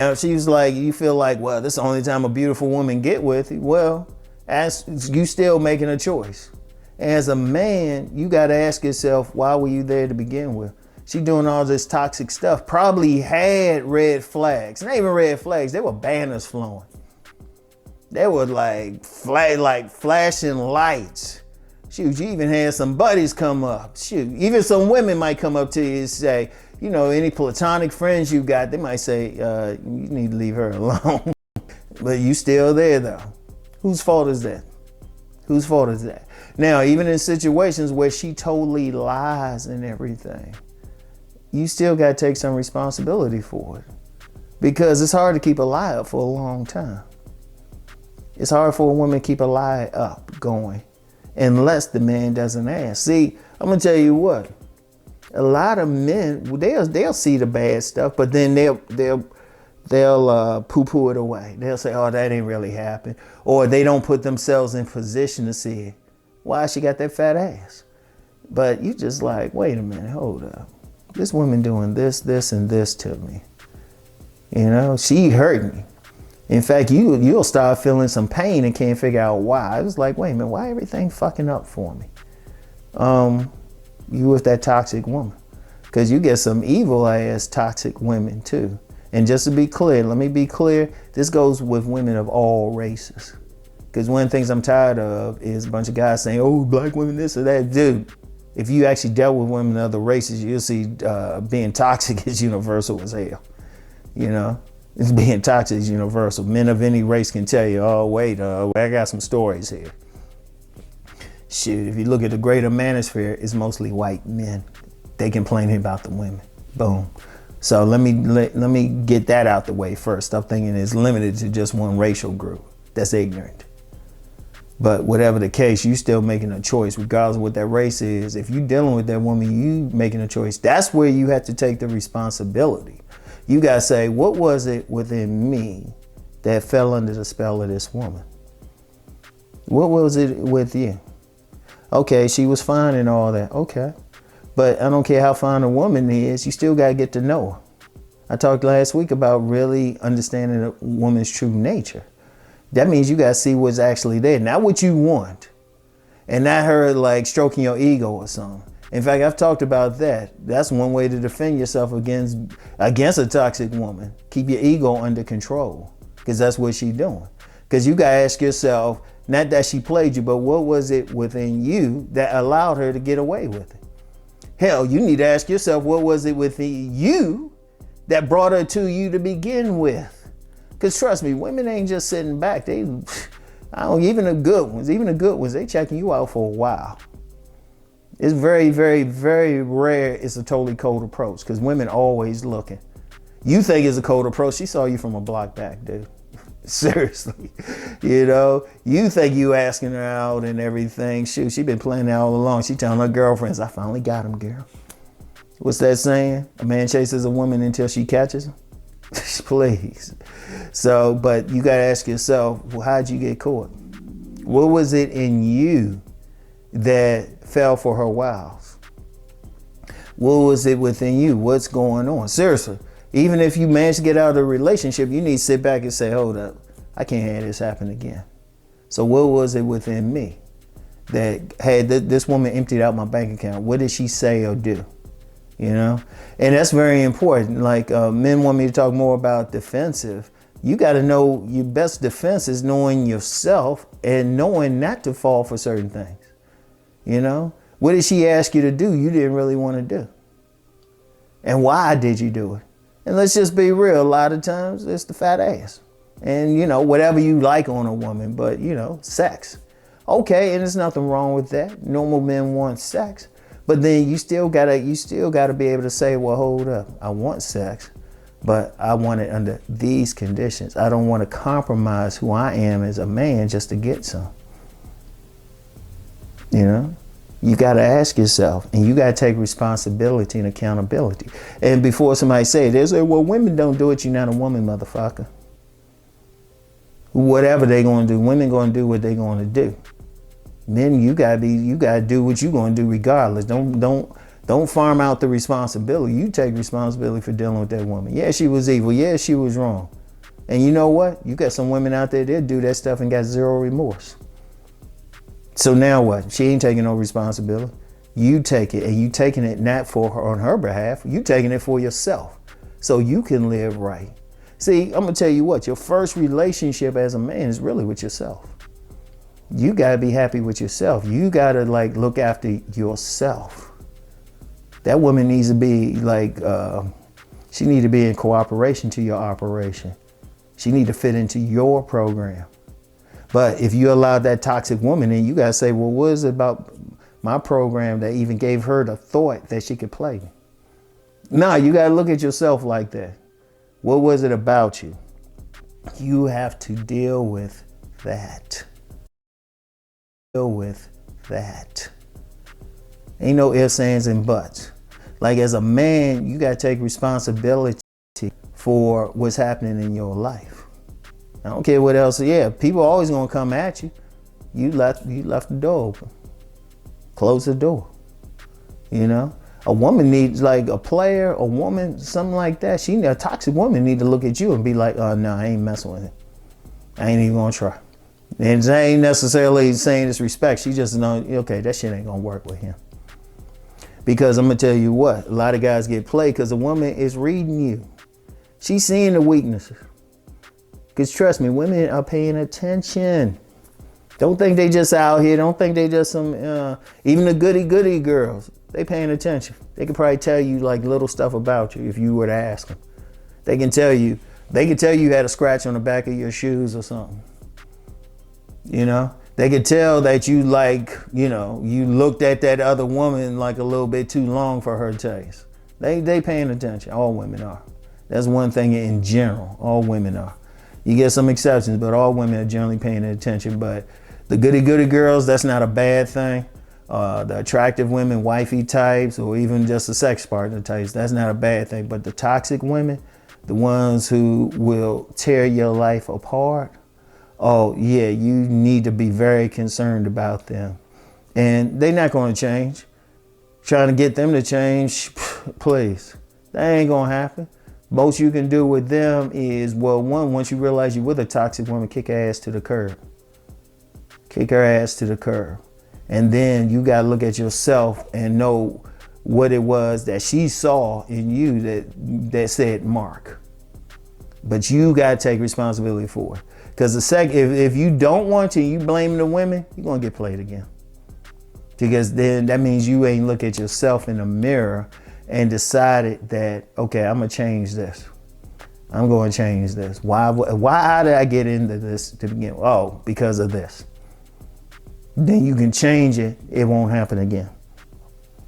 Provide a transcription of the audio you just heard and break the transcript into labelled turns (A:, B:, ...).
A: And she was like, you feel like, well, this is the only time a beautiful woman get with you. Well, as you still making a choice. As a man, you got to ask yourself, why were you there to begin with? She doing all this toxic stuff. Probably had red flags. Not even red flags. They were banners flowing. They were like flashing lights. Shoot, you even had some buddies come up. Shoot, even some women might come up to you and say, you know, any platonic friends you got, they might say, you need to leave her alone. But you still there though. Whose fault is that? Whose fault is that? Now, even in situations where she totally lies and everything, you still got to take some responsibility for it. Because it's hard to keep a lie up for a long time. It's hard for a woman to keep a lie up going unless the man doesn't ask. See, I'm going to tell you what. A lot of men, they'll see the bad stuff, but then they'll poo-poo it away. They'll say, oh, that ain't really happen. Or they don't put themselves in position to see it. Why she got that fat ass? But you just like, wait a minute, hold up. This woman doing this, and this to me. You know, she hurt me. In fact, you'll start feeling some pain and can't figure out why. I was like, wait a minute, why everything fucking up for me? You with that toxic woman. Because you get some evil ass toxic women too. And just to be clear, let me be clear, this goes with women of all races. Because one of the things I'm tired of is a bunch of guys saying, oh, black women this or that. Dude, if you actually dealt with women of other races, you'll see being toxic is universal as hell. You know, it's being toxic is universal. Men of any race can tell you, oh, wait, I got some stories here. Shit, if you look at the greater manosphere, it's mostly white men. They complaining about the women. Boom. So let me get that out the way first. Stop thinking it's limited to just one racial group. That's ignorant. But whatever the case, you still making a choice, regardless of what that race is. If you dealing with that woman, you making a choice. That's where you have to take the responsibility. You gotta say, what was it within me that fell under the spell of this woman? What was it with you? Okay, she was fine and all that. Okay. But I don't care how fine a woman is, you still gotta get to know her. I talked last week about really understanding a woman's true nature. That means you gotta see what's actually there, not what you want. And not her like stroking your ego or something. In fact, I've talked about that. That's one way to defend yourself against a toxic woman. Keep your ego under control, because that's what she's doing. Because you gotta ask yourself, not that she played you, but what was it within you that allowed her to get away with it? Hell, you need to ask yourself, what was it within you that brought her to you to begin with? Because trust me, women ain't just sitting back. Even the good ones, they checking you out for a while. It's very, very, very rare it's a totally cold approach, because women always looking. You think it's a cold approach. She saw you from a block back, dude. Seriously. You know, you think you asking her out and everything. Shoot, she been playing that all along. She telling her girlfriends, I finally got him, girl. What's that saying? A man chases a woman until she catches him? Please. So, but you got to ask yourself, well, how'd you get caught? What was it in you that fell for her wiles? What was it within you? What's going on? Seriously. Even if you manage to get out of a relationship, you need to sit back and say, hold up, I can't have this happen again. So what was it within me that had this woman emptied out my bank account? What did she say or do? You know? And that's very important. Like men want me to talk more about defensive. You got to know your best defense is knowing yourself and knowing not to fall for certain things. You know? What did she ask you to do you didn't really want to do? And why did you do it? And let's just be real, a lot of times it's the fat ass. And you know, whatever you like on a woman, but you know, sex. Okay, and there's nothing wrong with that. Normal men want sex. But then you still gotta be able to say, well, hold up, I want sex, but I want it under these conditions. I don't want to compromise who I am as a man just to get some. You know? You got to ask yourself, and you got to take responsibility and accountability. And before somebody say, they say, well, women don't do it, you're not a woman, motherfucker. Whatever they going to do, women going to do what they going to do. Men, you got to do what you going to do regardless. Don't Don't farm out the responsibility. You take responsibility for dealing with that woman. Yeah, she was evil. Yeah, she was wrong. And you know what? You got some women out there that do that stuff and got zero remorse. So now what? She ain't taking no responsibility. You take it, and you taking it not for her on her behalf. You taking it for yourself, so you can live right. See, I'm gonna tell you what. Your first relationship as a man is really with yourself. You gotta be happy with yourself. You gotta like look after yourself. That woman needs to be like, she need to be in cooperation to your operation. She need to fit into your program. But if you allow that toxic woman in, you gotta say, well, what is it about my program that even gave her the thought that she could play me? No, you gotta look at yourself like that. What was it about you? You have to deal with that. Deal with that. Ain't no ifs, ands, and buts. Like as a man, you gotta take responsibility for what's happening in your life. I don't care what else. Yeah, people are always gonna come at you. You left the door open. Close the door. You know, a woman needs like a player, a woman, something like that. A toxic woman need to look at you and be like, oh no, I ain't messing with him. I ain't even gonna try. And I ain't necessarily saying disrespect. She just know, okay, that shit ain't gonna work with him. Because I'm gonna tell you what, a lot of guys get played because a woman is reading you. She's seeing the weaknesses. Because trust me, women are paying attention. Don't think they just out here. Don't think they just some, even the goody girls, they paying attention. They can probably tell you like little stuff about you if you were to ask them. They can tell you you had a scratch on the back of your shoes or something. You know? They could tell that you like, you looked at that other woman like a little bit too long for her taste. They paying attention. All women are. That's one thing in general. All women are. You get some exceptions, but all women are generally paying attention. But the goody girls, that's not a bad thing. The attractive women, wifey types, or even just the sex partner types, that's not a bad thing. But the toxic women, the ones who will tear your life apart, oh yeah, you need to be very concerned about them. And they're not going to change. Trying to get them to change, please. That ain't going to happen. Most you can do with them is, well, one, once you realize you're with a toxic woman, kick her ass to the curb. Kick her ass to the curb. And then you got to look at yourself and know what it was that she saw in you that said mark. But you got to take responsibility for it. Because if you don't want to, you blame the women, you're going to get played again. Because then that means you ain't look at yourself in the mirror and decided that, okay, I'm going to change this. I'm going to change this. Why did I get into this to begin with? Oh, because of this. Then you can change it. It won't happen again.